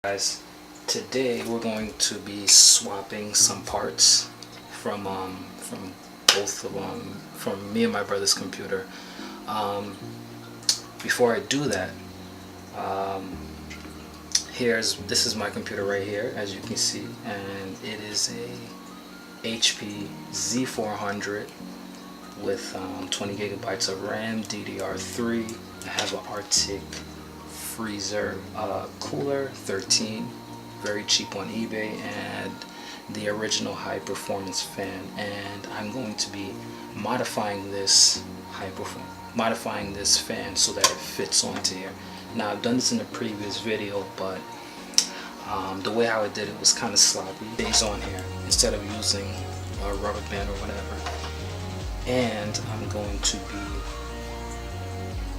Guys, today we're going to be swapping some parts from both of from me and my brother's computer. Before I do that, this is my computer right here, as you can see, and it is a HPZ400 with 20 gigabytes of RAM, DDR3. I have an Arctic freezer cooler, 13, very cheap on eBay, and the original high performance fan. And I'm going to be modifying this fan so that it fits onto here. Now, I've done this in a previous video, but the way how I did it was kind of sloppy. Stays on here instead of using a rubber band or whatever. And I'm going to be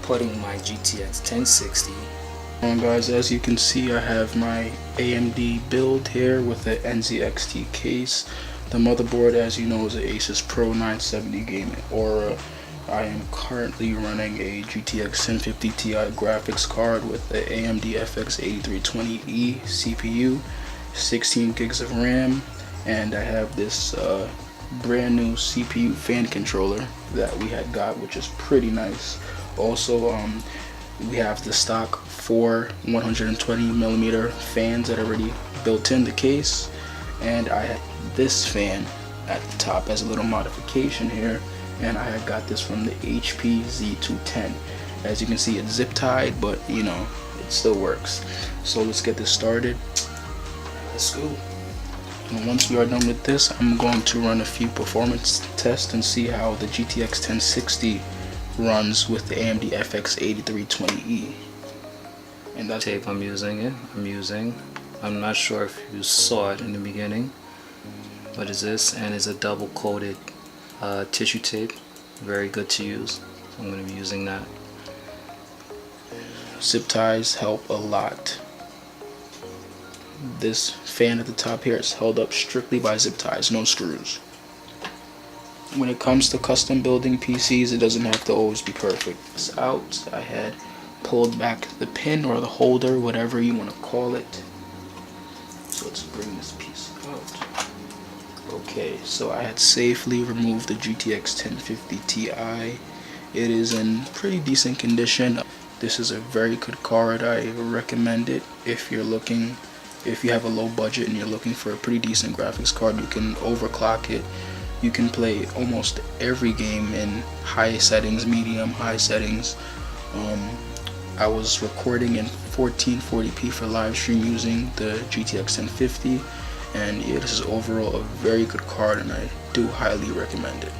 putting my GTX 1060. And guys, as you can see, I have my AMD build here with the NZXT case. The motherboard, as you know, is an Asus Pro 970 Gaming Aura. I am currently running a GTX 1050 Ti graphics card with the AMD FX 8320E CPU, 16 gigs of RAM, and I have this brand new CPU fan controller that we had got, which is pretty nice. Also, we have the stock 4 120mm fans that are already built in the case, and I have this fan at the top as a little modification here, and I had got this from the HPZ400. As you can see, it's zip tied, but you know, it still works. So let's get this started. Let's go. And once we are done with this, I'm going to run a few performance tests and see how the GTX 1060 runs with the AMD FX 8320E. And that tape I'm using, I'm not sure if you saw it in the beginning, but it's this, and it's a double coated tissue tape, very good to use. So I'm going to be using that. Zip ties help a lot. This fan at the top here is held up strictly by zip ties, no screws. When it comes to custom building PCs, it doesn't have to always be perfect. It's out. I had pulled back the pin or the holder, whatever you want to call it. So let's bring this piece out. Okay, so I had safely removed the GTX 1050 Ti. It is in pretty decent condition. This is a very good card. I recommend it if you have a low budget and you're looking for a pretty decent graphics card. You can overclock it. You can play almost every game in high settings, medium, high settings. I was recording in 1440p for live stream using the GTX 1050, and it is overall a very good card, and I do highly recommend it.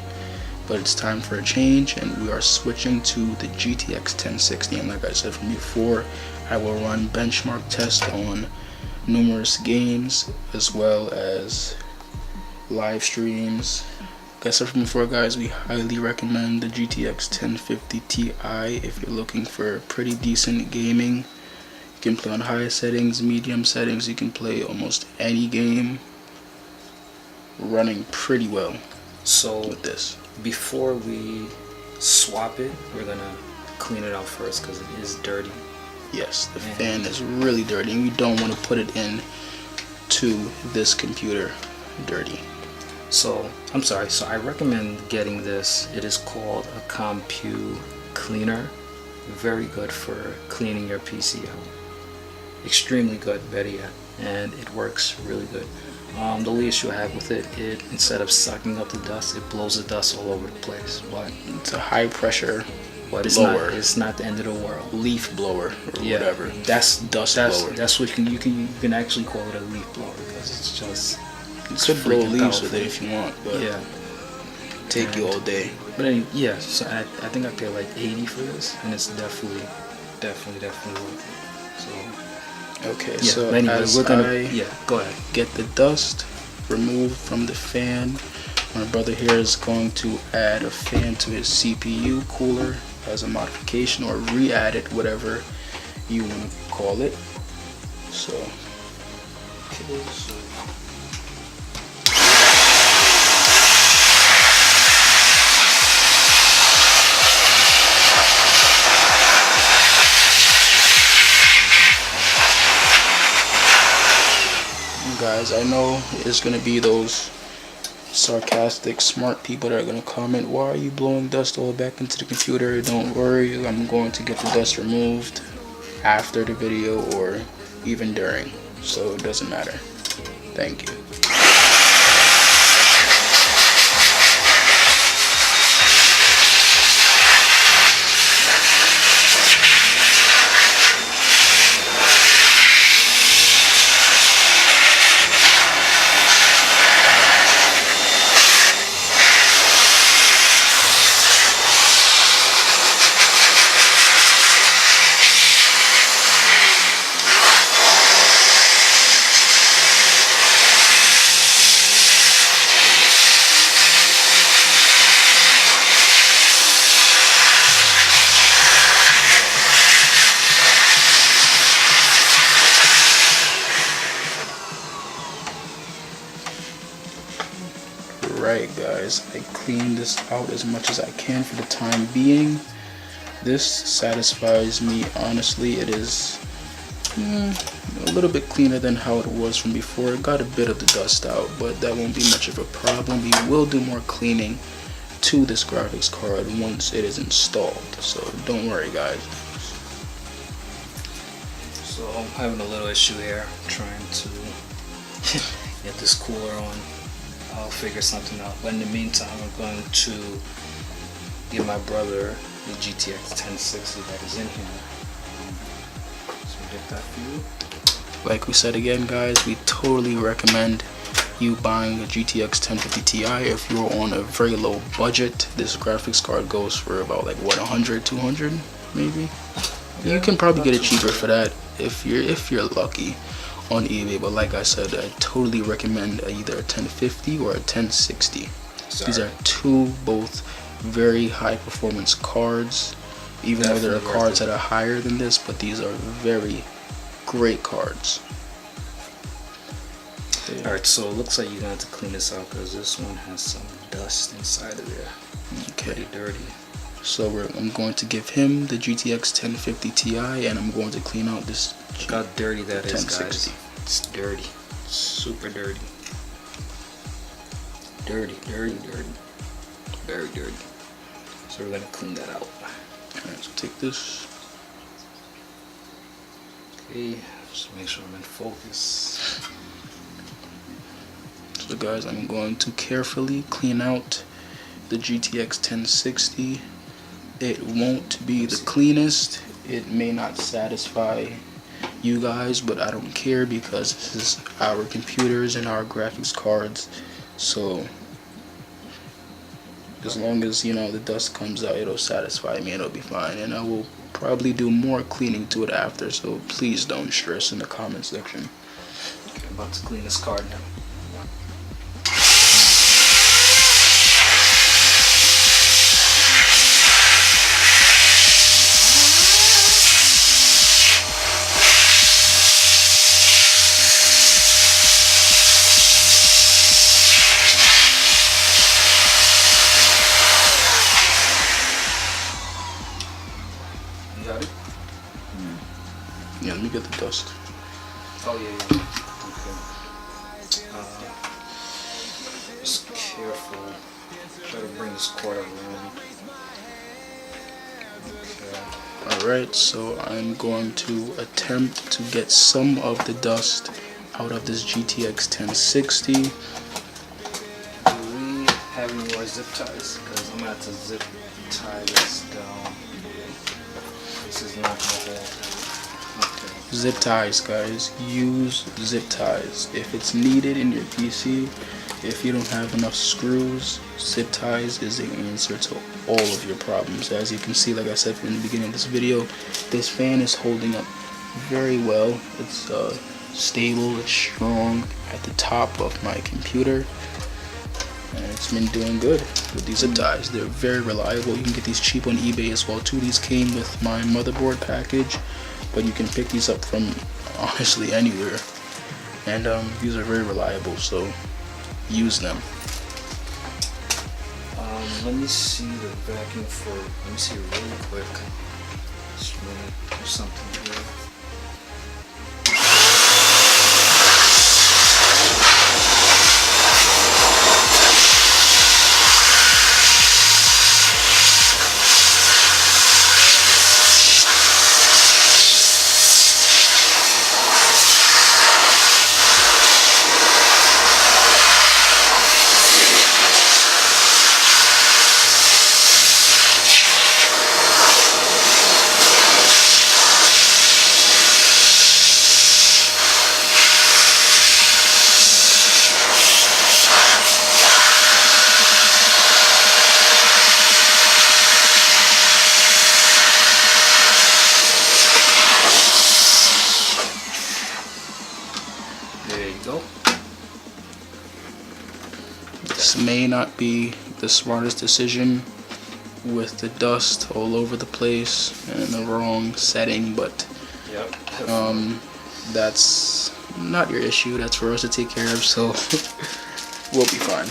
But it's time for a change, and we are switching to the GTX 1060. And like I said from before, I will run benchmark tests on numerous games as well as live streams. Like I said from before, guys, we highly recommend the GTX 1050 Ti if you're looking for pretty decent gaming. You can play on high settings, medium settings. You can play almost any game running pretty well. So with this, before we swap it, we're gonna clean it out first because it is dirty. Yes, the fan is really dirty, and we don't want to put it in to this computer dirty. So I'm sorry, so I recommend getting this. It is called a Compu Cleaner. Very good for cleaning your PC out. Extremely good, better yet, and it works really good. The only issue I have with it, instead of sucking up the dust, it blows the dust all over the place. But it's a high pressure blower. It's not the end of the world. Leaf blower or whatever. That's dust blower. That's what you can actually call it, a leaf blower, because it's just. You could blow leaves with it if you want, but yeah, take you all day. But anyway, yeah, so I think I paid like 80 for this, and it's definitely worth it. So okay, yeah, so anyway, as go ahead. Get the dust removed from the fan, my brother here is going to add a fan to his CPU cooler as a modification, or re-add it, whatever you want to call it. So, okay, so Guys, I know it's gonna be those sarcastic, smart people that are gonna comment, why are you blowing dust all back into the computer? Don't worry, I'm going to get the dust removed after the video or even during, so it doesn't matter. Thank you. Right, guys, I cleaned this out as much as I can for the time being. This satisfies me. Honestly, it is a little bit cleaner than how it was from before. It got a bit of the dust out, but that won't be much of a problem. We will do more cleaning to this graphics card once it is installed, so don't worry, guys. So I'm having a little issue here trying to get this cooler on. I'll figure something out, but in the meantime I'm going to give my brother the GTX 1060 that is in here. So get that for you. Like we said again, guys, we totally recommend you buying a GTX 1050 Ti if you're on a very low budget. This graphics card goes for about like what, 100, 200 maybe? Yeah, you can probably get it cheaper for that if you're lucky on eBay, but like I said, I totally recommend either a 1050 or a 1060. These are two both very high performance cards, even though there are cards that are higher than this, but these are very great cards. Alright, so it looks like you're going to have to clean this out because this one has some dust inside of there. Okay. Pretty dirty. So I'm going to give him the GTX 1050 Ti, and I'm going to clean out this. Look how dirty that is, 1060. guys. It's dirty. Super dirty. Dirty, dirty, dirty. Very dirty. So we're going to clean that out. Alright, so take this. Okay, just make sure I'm in focus. So guys, I'm going to carefully clean out the GTX 1060. It won't be the cleanest. It may not satisfy you guys, but I don't care because this is our computers and our graphics cards. So as long as, you know, the dust comes out, it'll satisfy me, it'll be fine, and I will probably do more cleaning to it after, so please don't stress in the comment section. Okay, I'm about to clean this card now. Yeah, let me get the dust. Oh yeah. Okay. Just careful. Try to bring this cord around. Okay. Alright, so I'm going to attempt to get some of the dust out of this GTX 1060. Do we have any more zip ties? Because I'm going to have to zip tie this down. This is not going to hold. Okay. Zip ties, guys. Use zip ties. If it's needed in your PC, if you don't have enough screws, zip ties is the answer to all of your problems. As you can see, like I said from the beginning of this video, this fan is holding up very well. It's stable, it's strong at the top of my computer, and it's been doing good with these zip ties. They're very reliable. You can get these cheap on eBay as well too. These came with my motherboard package, but you can pick these up from honestly anywhere, and these are very reliable, so use them. Let me see the vacuum for. Let me see really quick. Just really do something here. There you go. This may not be the smartest decision with the dust all over the place and in the wrong setting, but Yep. that's not your issue. That's for us to take care of, so we'll be fine.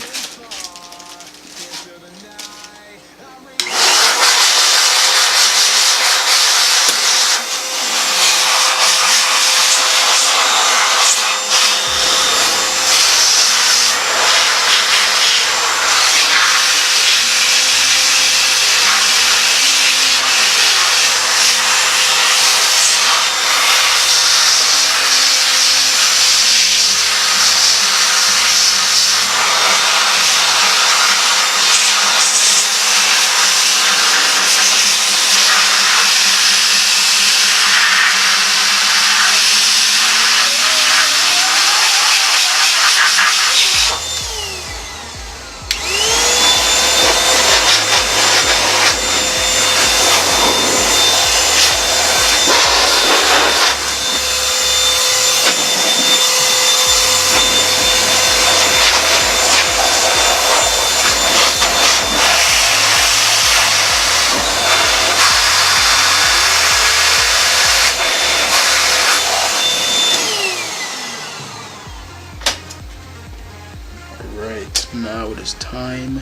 Alright, now it is time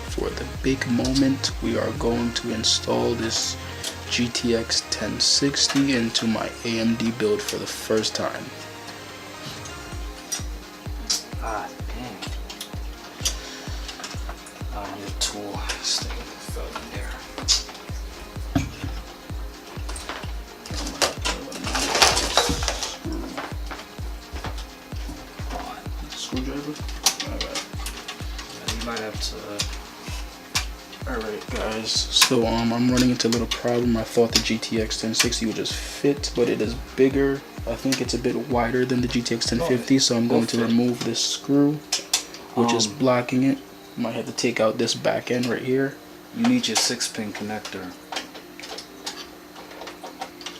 for the big moment. We are going to install this GTX 1060 into my AMD build for the first time. Ah, dang. Your tool thing fell in there. Screwdriver? Alright. You might have to. Alright guys, so I'm running into a little problem. I thought the GTX 1060 would just fit, but it is bigger. I think it's a bit wider than the GTX 1050, so I'm going to remove this screw, which is blocking it. Might have to take out this back end right here. You need your 6-pin connector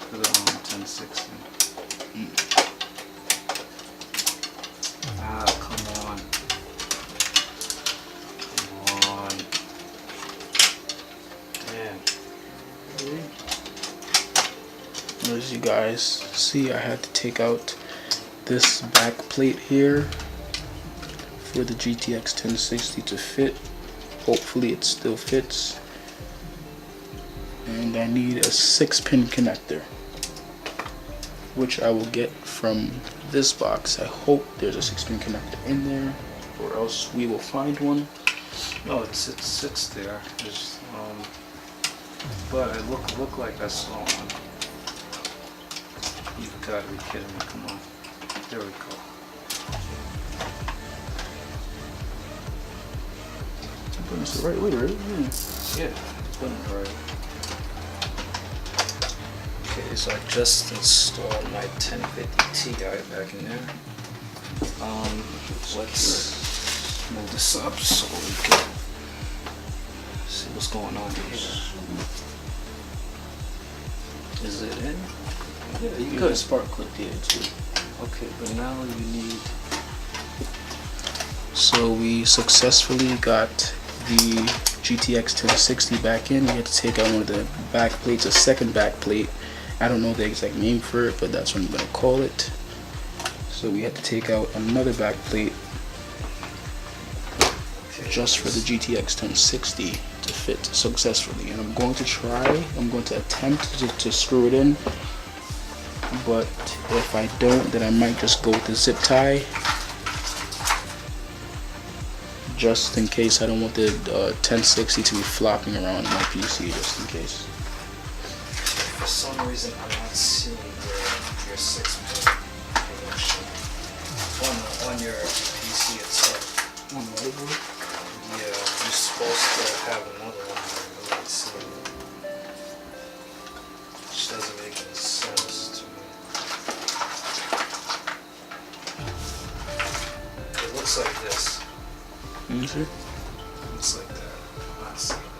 for the 1060. Ah, come on. Come on. Damn. As you guys see, I had to take out this back plate here for the GTX 1060 to fit. Hopefully it still fits. And I need a 6-pin connector, which I will get from this box. I hope there's a 6-pin connector in there, or else we will find one. No, it sits there. There's, but I look like I saw one. You gotta be kidding me! Come on. There we go. It's the right way, right? Yeah, put it right. Okay, so I just installed my 1050 Ti back in there. Let's move this up so we can see what's going on here. Is it in? Yeah, you could spark clip here too. Okay, but now you need. So we successfully got the GTX 1060 back in. We had to take out one of the back plates, a second back plate. I don't know the exact name for it, but that's what I'm gonna call it. So we had to take out another back plate just for the GTX 1060 to fit successfully. And I'm going to attempt to screw it in. But if I don't, then I might just go with the zip tie, just in case. I don't want the 1060 to be flopping around my PC, just in case. For some reason, I'm not seeing your 6-pin connection on your PC itself. On the motherboard? Yeah, you're supposed to have another one there. Let me see. Which doesn't make any sense to me. It looks like this. Let me see. Looks like that. I'm not seeing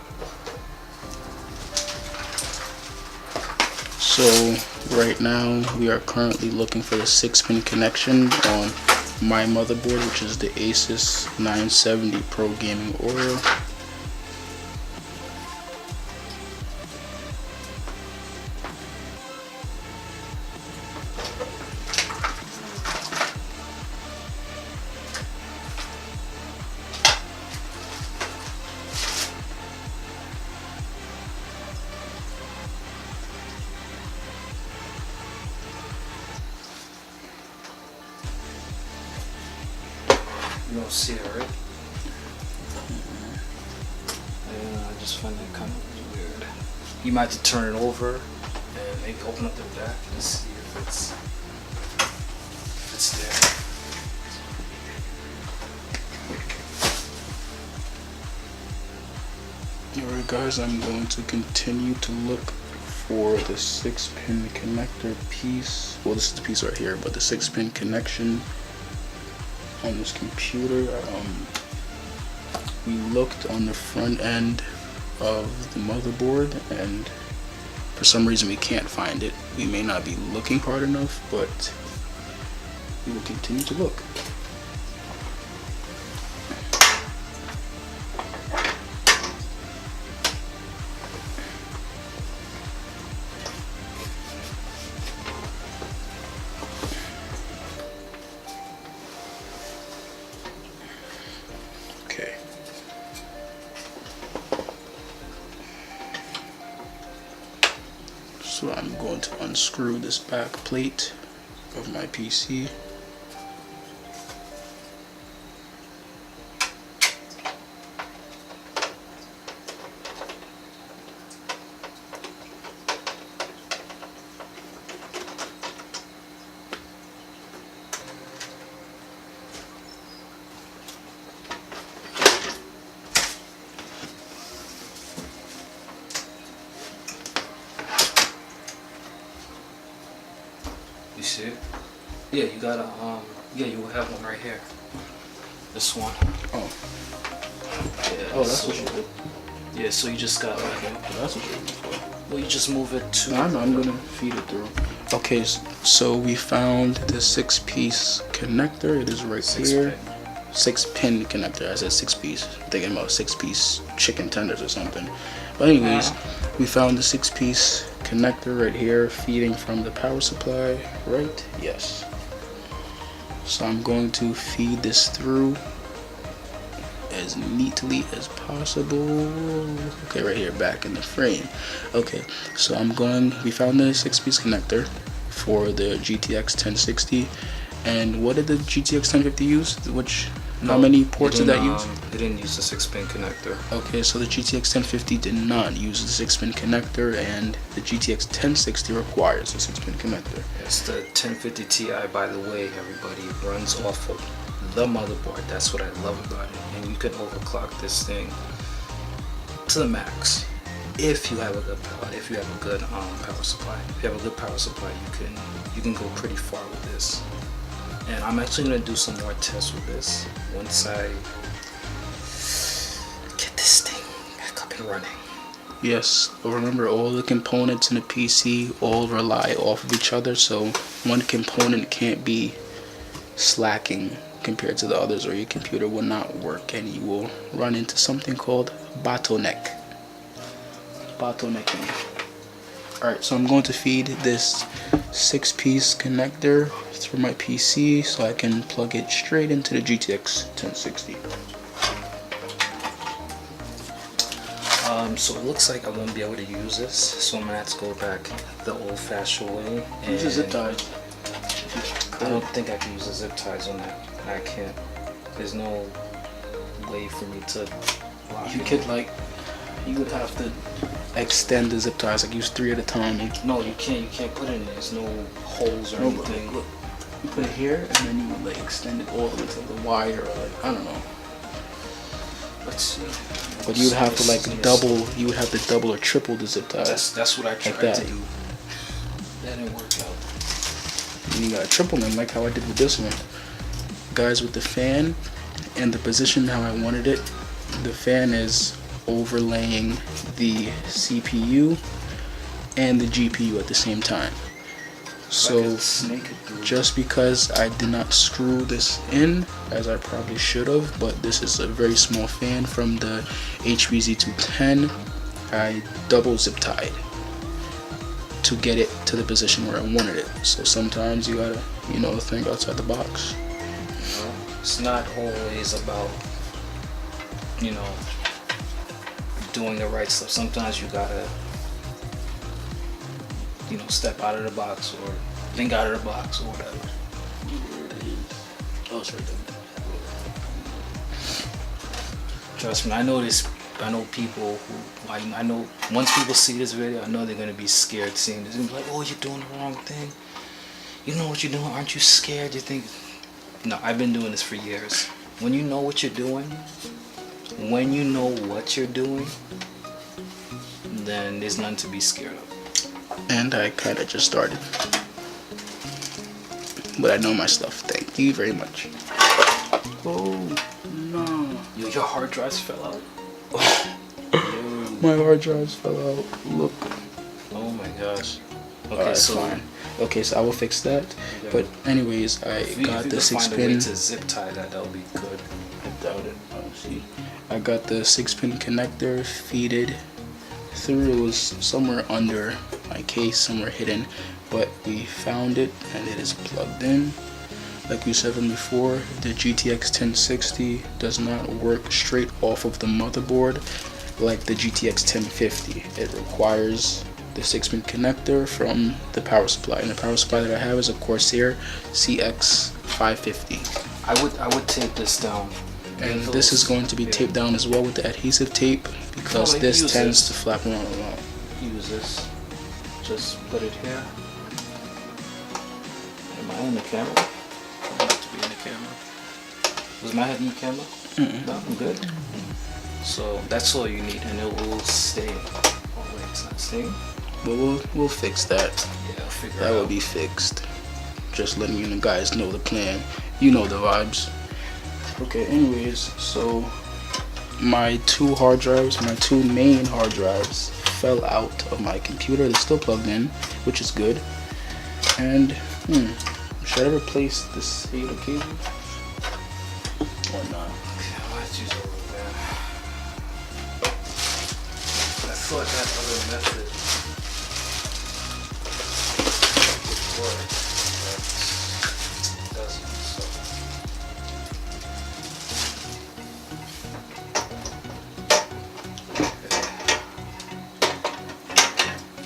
So Right now, we are currently looking for the 6-pin connection on my motherboard, which is the Asus 970 Pro Gaming Aura. You don't see it, right? Yeah, I just find that kind of weird. You might have to turn it over and maybe open up the back and see if it's there. Alright guys, I'm going to continue to look for the 6-pin connector piece. Well, this is the piece right here, but the 6-pin connection on this computer. We looked on the front end of the motherboard, and for some reason we can't find it. We may not be looking hard enough, but we will continue to look. Okay. So I'm going to unscrew this back plate of my PC. You see it? Yeah, you got a yeah, you will have one right here. This one. Oh. Yeah, Oh, that's so, what you did. Yeah, so you just got like That's what you're looking for. well, you just move it to. No, I'm gonna feed it through. Okay, so we found the 6-piece connector. It is right here. 6-pin connector. I said 6-piece. I'm thinking about 6-piece chicken tenders or something. But anyways, we found the 6-piece connector right here, feeding from the power supply. Right? Yes. So I'm going to feed this through as neatly as possible. Okay, right here, back in the frame. Okay, so we found the 6-piece connector for the GTX 1060. And what did the GTX 1050 use? How many ports did that use? It didn't use the 6-pin connector. Okay, so the GTX 1050 did not use the 6-pin connector, and the GTX 1060 requires a 6-pin connector. Yes, the 1050 Ti, by the way, everybody, runs off of the motherboard. That's what I love about it. And you can overclock this thing to the max if you have a good power supply. If you have a good power supply, you can go pretty far with this. And I'm actually gonna do some more tests with this once I get this thing back up and running. Yes, but remember, all the components in a PC all rely off of each other, so one component can't be slacking compared to the others, or your computer will not work and you will run into something called bottlenecking. Alright, so I'm going to feed this 6-piece connector through my PC so I can plug it straight into the GTX 1060. So it looks like I won't be able to use this, so I'm gonna have to go back the old-fashioned way. Use a zip tie. I don't think I can use the zip ties on that. I can't. There's no way for me to block it. You would have to extend the zip ties, use 3 at a time. No, you can't. You can't put it in there. There's no holes or anything. Look, you put it here, and then you would extend it all the way to the wire, or I don't know. Let's see. But you would have to double. You would have to double or triple the zip ties. That's what I tried to do. That didn't work out. And you gotta triple them, like how I did with this one. Guys, with the fan and the position how I wanted it, the fan is overlaying the CPU and the GPU at the same time. So just because I did not screw this in as I probably should have, but this is a very small fan from the HPZ400, I double zip tied to get it to the position where I wanted it. So sometimes you gotta, think outside the box. It's not always about, doing the right stuff. Sometimes you gotta, step out of the box or think out of the box or whatever. Oh, sorry. Trust me, I know people who, I know once people see this video, I know they're gonna be scared seeing this. They're gonna be like, oh, you're doing the wrong thing. You know what you're doing, aren't you scared? You think, no, I've been doing this for years. When you know what you're doing, then there's nothing to be scared of. And I kind of just started. But I know my stuff. Thank you very much. Oh, no. Your hard drives fell out? My hard drives fell out. Look. Oh my gosh. Okay, Alright, so fine. Okay, so I will fix that. Okay. But anyways, I got the 6-pin. Find a way to zip tie that'll be good. I doubt it. Honestly, I got the 6-pin connector feeded through. It was somewhere under my case, somewhere hidden, but we found it and it is plugged in. Like we said from before, the GTX 1060 does not work straight off of the motherboard like the GTX 1050. It requires the 6-pin connector from the power supply, and the power supply that I have is a Corsair CX550. I would tape this down. And this is going to be taped down as well with the adhesive tape, because this tends to flap around a lot. Use this. Just put it here. Am I in the camera? I want it to be in the camera. Was my head in the camera? No, I'm good. So that's all you need, and it will stay. Oh wait, it's not staying. But we'll fix that. Yeah, I'll figure it out. That will be fixed. Just letting you guys know the plan. You know the vibes. Okay, anyways, so my two main hard drives fell out of my computer. They're still plugged in, which is good. And should I replace this SATA cable or not? Let's use a little bit. I thought that other method would work, but it doesn't.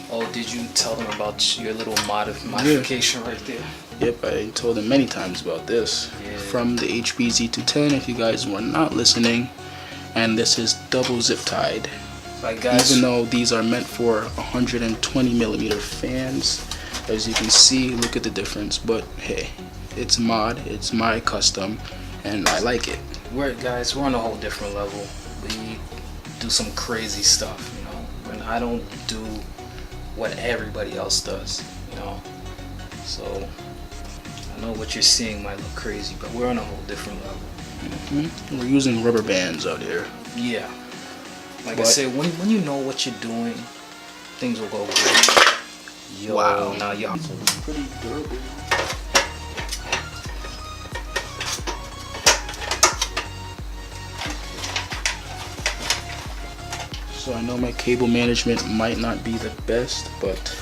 Oh, did you tell them about your little modification right there? Yep, I told them many times about this. Yeah. From the HPZ400, if you guys were not listening, and this is double zip tied. Like guys, even though these are meant for 120mm fans, as you can see, look at the difference. But hey, it's it's my custom, and I like it. We're on a whole different level. We do some crazy stuff, and I don't do what everybody else does, So I know what you're seeing might look crazy, but we're on a whole different level. We're using rubber bands out here. Yeah. Like I said, when you know what you're doing, things will go great. Yo, wow. Now y'all. It's pretty durable. So I know my cable management might not be the best, but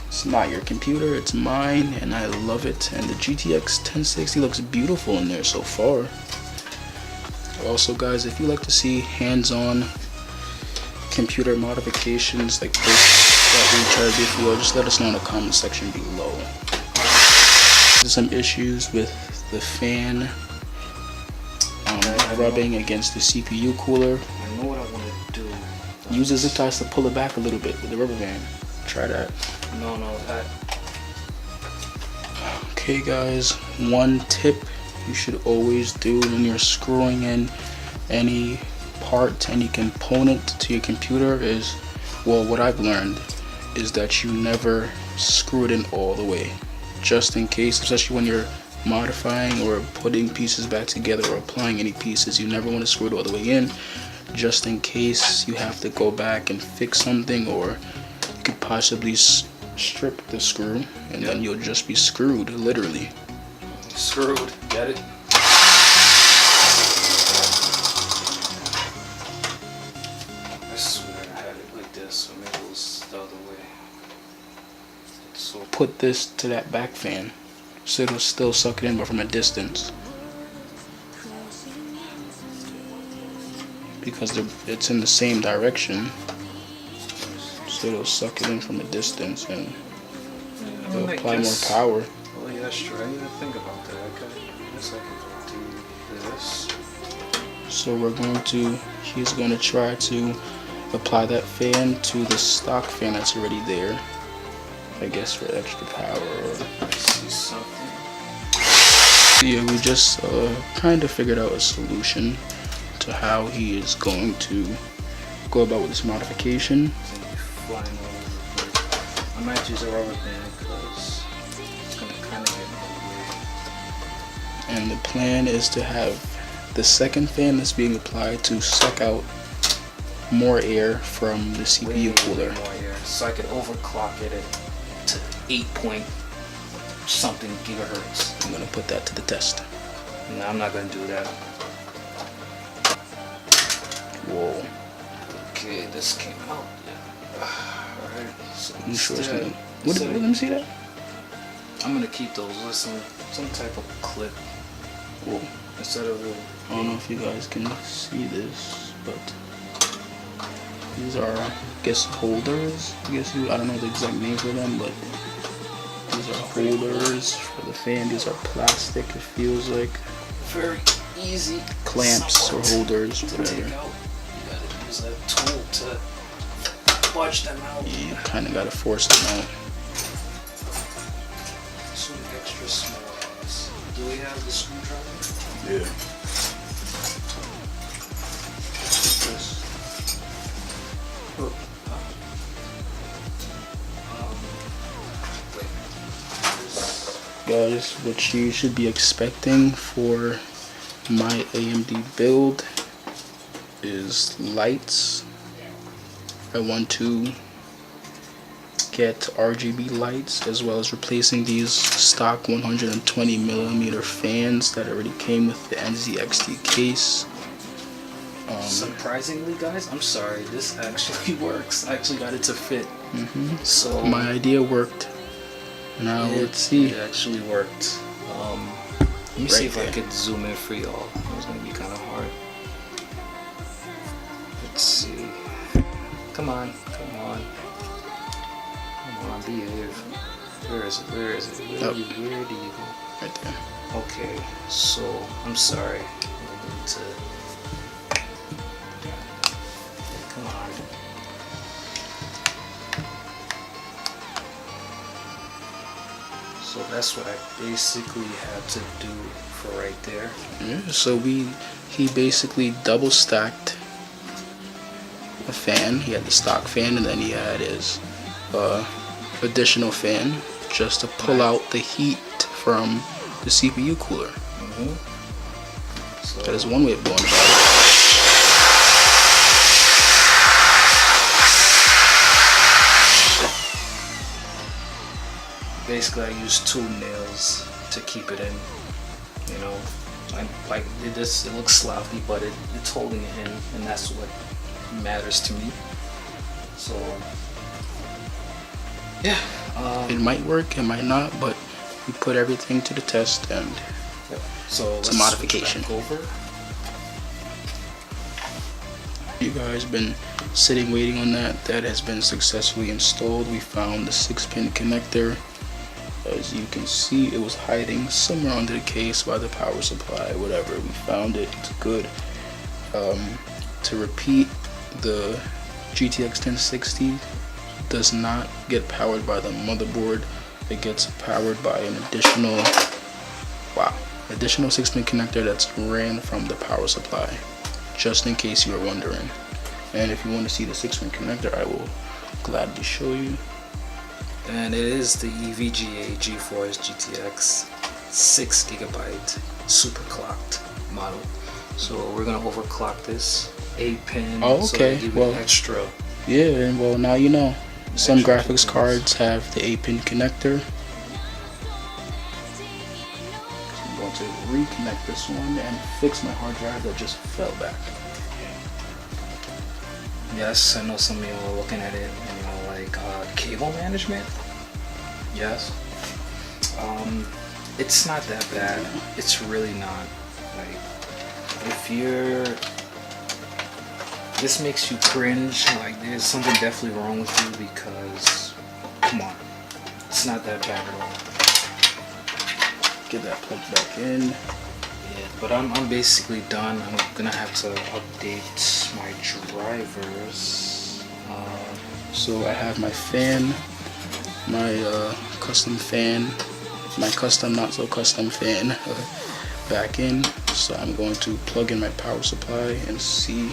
it's not your computer, it's mine, and I love it. And the GTX 1060 looks beautiful in there so far. Also guys, if you like to see hands-on computer modifications like this that we tried before, just let us know in the comment section below. There's some issues with the fan rubbing against the CPU cooler. I know what I want to do. Use the zip ties to pull it back a little bit with the rubber band. Try that. No, that. Okay guys, one tip you should always do when you're screwing in any part, any component to your computer is, well, what I've learned is that you never screw it in all the way, just in case, especially when you're modifying or putting pieces back together or applying any pieces. You never want to screw it all the way in, just in case you have to go back and fix something, or you could possibly strip the screw, and then you'll just be screwed, literally. Screwed. Get it? I swear I had it like this, so maybe it was the other way. So Put this to that back fan, so it'll still suck it in, but from a distance. Because it's in the same direction, so it'll suck it in from a distance and it'll apply more power. Oh yeah, that's true. I didn't even think about that. Okay, I guess I can do this. So he's going to try to apply that fan to the stock fan that's already there. I guess for extra power. I see something. Yeah, we just kind of figured out a solution to how he is going to go about with this modification. Flying over. I might use a rubber band because it's going to kind of get in the way. And the plan is to have the second fan that's being applied to suck out more air from the CPU cooler. More air, so I could overclock it to 8 point something gigahertz. I'm gonna put that to the test. No, I'm not gonna do that. Whoa. Okay, this came out. Alright, so I'm sure it's gonna. instead Let me see that. I'm gonna keep those with some type of clip. Whoa. Instead of I don't know if you guys can see this, but these are, I guess, holders. I don't know the exact name for them, but these are holders for the fan. These are plastic, it feels like. very easy Clamps or holders, to whatever. take out. You gotta use that tool to budge them out. Yeah, you kind of gotta force them out. Some extra small ones. Do we have the screwdriver? Yeah. This. Oh. Wait. Guys, what you should be expecting for my AMD build is lights. I want to get RGB lights, as well as replacing these stock 120mm fans that already came with the NZXT case. Surprisingly, guys, I'm sorry, this actually works. I actually got it to fit. So My idea worked. Now let's see. It actually worked. Let me see if I could zoom in for y'all. It's gonna be kind of hard. Let's see. Come on, come on, come on, behave. Where is it? Where is it? Where do you go? Right there. Okay, so I'm sorry. I need to. Come on. So that's what I basically had to do for right there. Yeah, so he basically double stacked a fan. He had the stock fan, and then he had his additional fan just to pull out the heat from the CPU cooler. So That is one way of going about it. basically I used 2 nails to keep it in. You know, it looks sloppy, but it's holding it in, and that's what matters to me. So yeah, It might work, it might not, but we put everything to the test, and so it's a modification. Back over. You guys been sitting waiting on that. That has been successfully installed. We found the 6-pin connector. As you can see, it was hiding somewhere under the case by the power supply, whatever. We found it. It's good. To repeat, the GTX 1060 does not get powered by the motherboard. It gets powered by an additional 6-pin connector that's ran from the power supply, just in case you were wondering. And if you want to see the 6-pin connector, I will gladly show you. And it is the EVGA GeForce GTX 6GB super clocked model. So we're gonna overclock this 8-pin. Oh, okay. So well, extra. Yeah, well, now you know. Some extra graphics 2 pins. cards have the 8-pin connector. I'm going to reconnect this one and fix my hard drive that just fell back. Yes, I know some of you are looking at it and like cable management. Yes. It's not that bad. It's really not. Like, if you're, this makes you cringe, like there's something definitely wrong with you, because, come on, it's not that bad at all. Get that plugged back in. Yeah, but I'm basically done. I'm gonna have to update my drivers. So I have my fan, my custom fan, my custom not so custom fan back in. So I'm going to plug in my power supply and see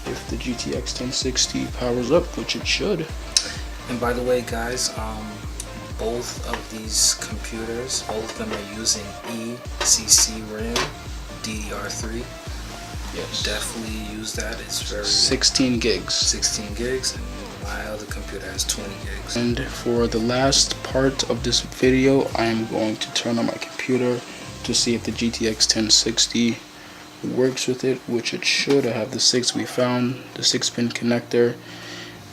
if the GTX 1060 powers up, which it should. And by the way, guys, both of these computers, both of them are using ECC RAM DDR3. Yes. Definitely use that. It's very 16 gigs. 16 gigs, and my other computer has 20 gigs. And for the last part of this video, I am going to turn on my computer to see if the GTX 1060 works with it, which it should. I have the 6-pin connector.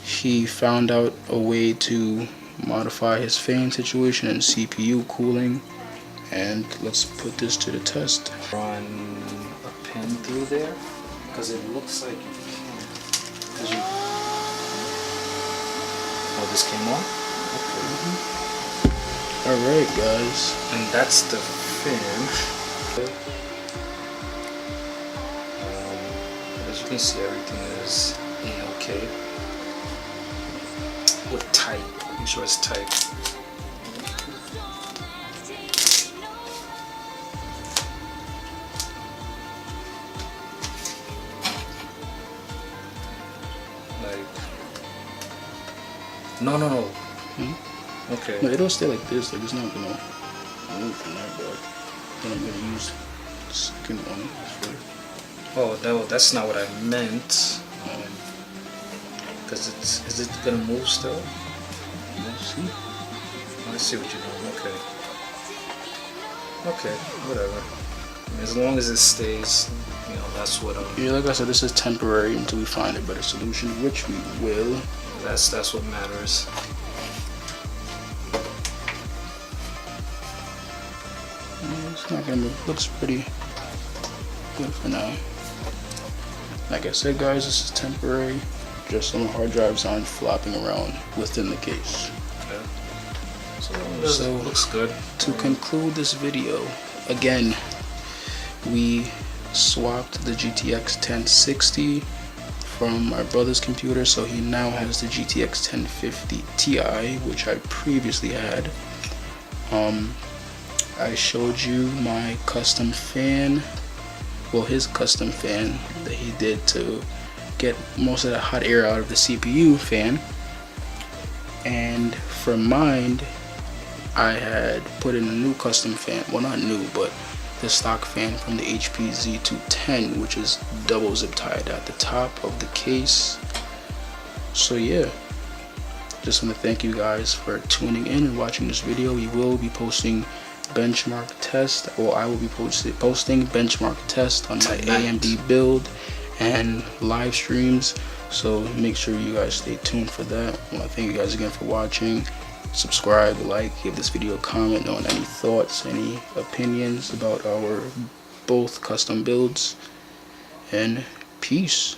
He found out a way to modify his fan situation and CPU cooling, and let's put this to the test. Run a pin through there, because it looks like you can. Cause you... Oh, this came on? Okay. Alright, guys. And that's the fan. As you can see, everything is okay. With tight. Make sure it's tight. Like, no. Okay. No, it'll stay like this. Like, it's not gonna move from there, but then I'm gonna use the second one. Oh no, that's not what I meant. Because is it gonna move still? Let's see. I see what you're doing. Okay, whatever. I mean, as long as it stays, you know, that's what Yeah, like I said, this is temporary until we find a better solution, which we will. that's what matters. It's not gonna move. Looks pretty good for now. Like I said, guys, this is temporary. Just so my hard drives aren't flopping around within the case. Okay. So it looks good. To conclude this video, again, we swapped the GTX 1060 from my brother's computer, so he now has the GTX 1050 Ti, which I previously had. I showed you my custom fan, well, his custom fan that he did to get most of the hot air out of the CPU fan. And for mine, I had put in a new custom fan, well, not new, but the stock fan from the HPZ400, which is double zip tied at the top of the case. So yeah, just want to thank you guys for tuning in and watching this video. We will be posting benchmark test, or I will be posting benchmark test on my AMD build and live streams, so make sure you guys stay tuned for that. I want to thank you guys again for watching. Subscribe, like, give this video a comment on any thoughts, any opinions about our both custom builds, and peace.